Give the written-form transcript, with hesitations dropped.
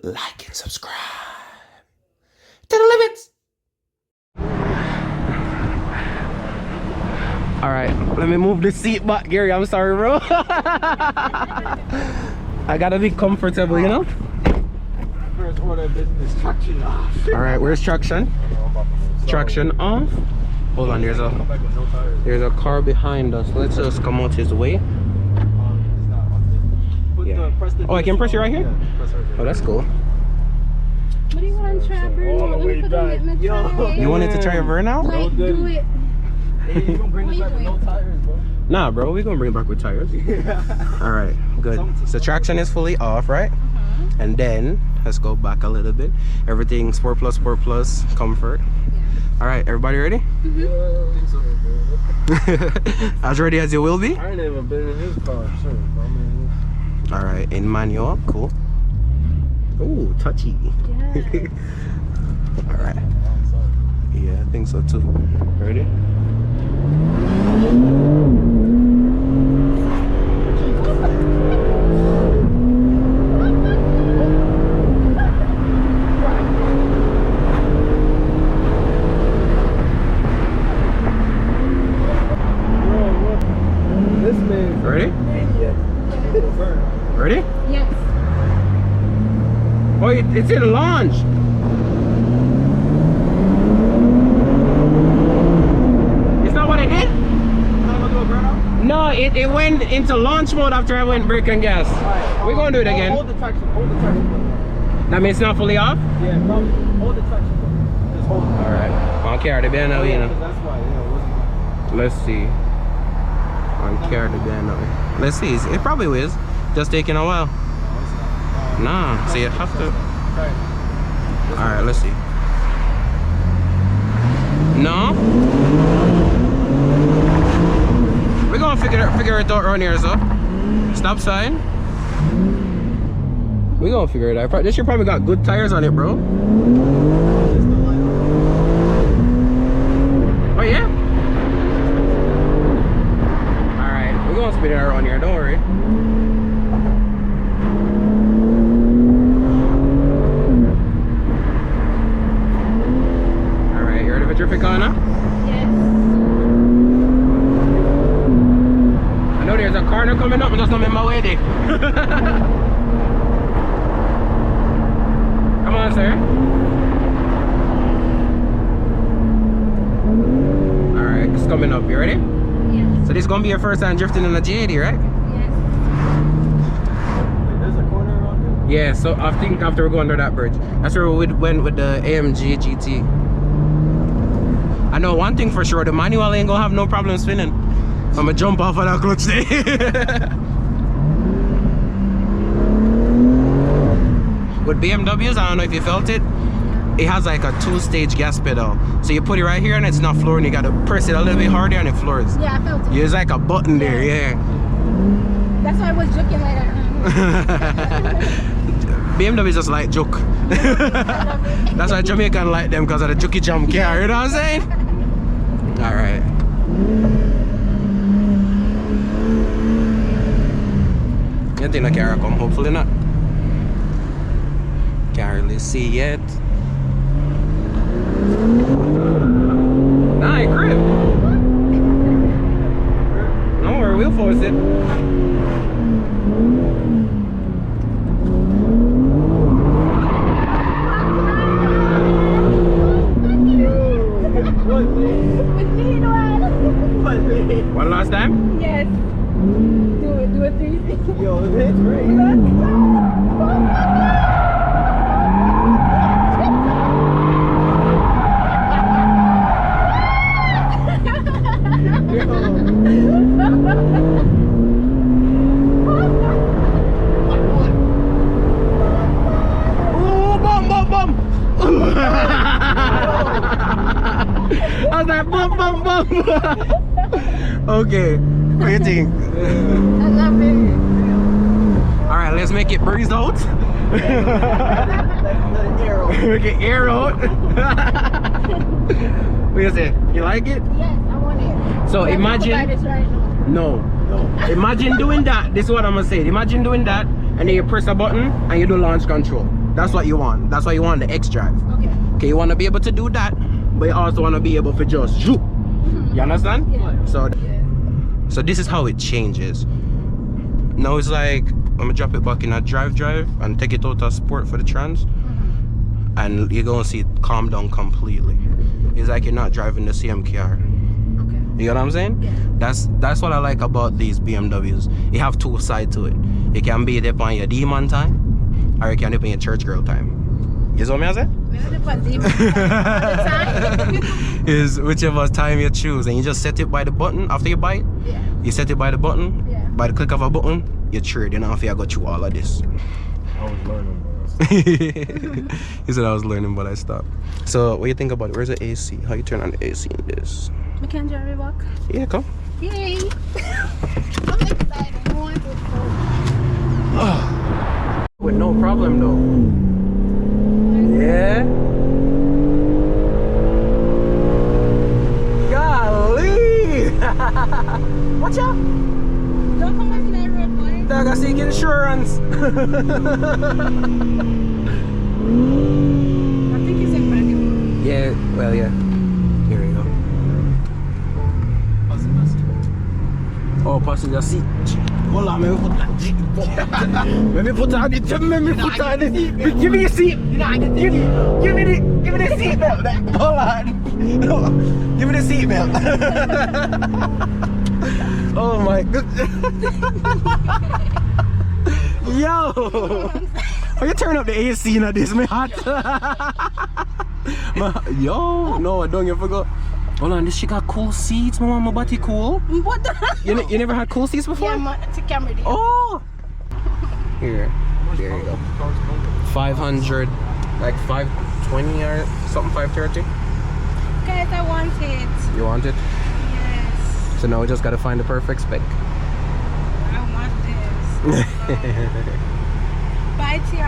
like and subscribe to the limits. All right, let me move the seat back, Gary. I'm sorry, bro. I gotta be comfortable, you know. First order of business, traction off. All right, where's traction? Traction off. Hold on, there's a car behind us. Let's just come out his way. Yeah. Oh, I can press it right here? Oh, that's cool. What do you want to try, Bruno? Let me put it in my tire. You wanted to try a burnout? Like, do it. Hey, you gonna bring this back with no tires, bro? Nah, bro, we're gonna bring it back with tires. All right, good. So traction is fully off, right? And then let's go back a little bit. Everything Sport Plus, comfort. Yeah. All right, everybody ready? As ready as you will be. I ain't never been in his car, sure. All right, in manual, cool. Ooh, touchy. Yeah. All right. Yeah, I think so too. Ready? Ready? Ready? Yes. Oh, it's in launch. It's not what it did? No, it went into launch mode after I went brake and gas. Right. We're gonna do it again. Hold the traction button. That means it's not fully off? Yeah, probably. Hold the traction button. Just hold it. Alright. On carry the banner, you know. That's why, yeah, it wasn't. Let's see. On carry the banner. Let's see. It probably is. Just taking a while. Nah, so you have to. Alright, let's see. No? We're gonna figure it out around here, so. Stop sign. We're gonna figure it out. This should probably got good tires on it, bro. Oh yeah? Alright, we're gonna spin it around here, don't worry. Tropicana? Yes. I know there's a corner coming up, but that's not in my way there. Come on, sir. Alright, it's coming up. You ready? Yes. So this is gonna be your first time drifting in a G80, right? Yes. There's a corner around here? Yeah, so I think after we go under that bridge. That's where we went with the AMG GT. I know one thing for sure, the manual ain't gonna have no problem spinning. I'm gonna jump off of that clutch there. With BMWs, I don't know if you felt it, it has like a 2-stage gas pedal. So you put it right here and it's not flooring, you gotta press it a little bit harder and it floors. Yeah, I felt it. There's like a button there, yeah. That's why I was joking like that. BMW is just like joke. That's why Jamaican like them, because of the jokey jump car, you know what I'm saying? Alright. You think the car come? Hopefully not. Can't really see yet. Nah, it grip. Don't worry, we'll force it. One last time? Yes. Do it 360. Yo, it's great. Oh, bum, bum, bum. I was like, bum, bum, bum. Okay, what do you think? I love it. Alright, let's make it breeze out. Let it air out. Make it air out. What you say? You like it? Yes, I want it. So imagine. Right No. Imagine doing that. This is what I'm gonna say. Imagine doing that and then you press a button and you do launch control. That's what you want. That's why you want the X drive. Okay. Okay, you want to be able to do that, but you also want to be able to just shoot. You understand? Yeah. So this is how it changes. Now it's like I'm gonna drop it back in a drive and take it out of sport for the trans, and you're gonna see it calm down completely. It's like you're not driving the same car. Okay. You know what I'm saying? Yeah. That's what I like about these BMWs. You have two sides to it. You can be there on your demon time, or you can be on your church girl time. You see what I say? Is whichever time you choose, and you just set it by the button after you buy it. Yeah. You set it by the button. Yeah. By the click of a button, you trade. You don't have to go through all of this. I was learning, but He said I was learning, but I stopped. So what do you think about it? Where's the AC? How you turn on the AC in this? We can drive it back. Yeah, come. Yay! I'm excited. I want to go. With no problem though. Yeah. Golly! Watch out! Don't come back in that road, boy. Dog, I seek insurance. I think it's in manual. Yeah, well, yeah. Here we go. Oh, passenger seat. Hold on, let me put that. Let me put on it. Let me put on it. Give me a seat. Give me the seat belt. Hold on. No, give me the seat belt. Oh my goodness. Yo. Oh, you turn up the AC in this, man. Hot. Yo, no, I don't you forgot. Hold on, this shit got cool seats, my mama body cool. What the? You never had cool seats before? Yeah, man, it's a camera there. Oh! Here, there you go. 500, like 520 or something, 530. Guys, I want it. You want it? Yes. So now we just gotta find the perfect spec. I want this. Bye, Tia.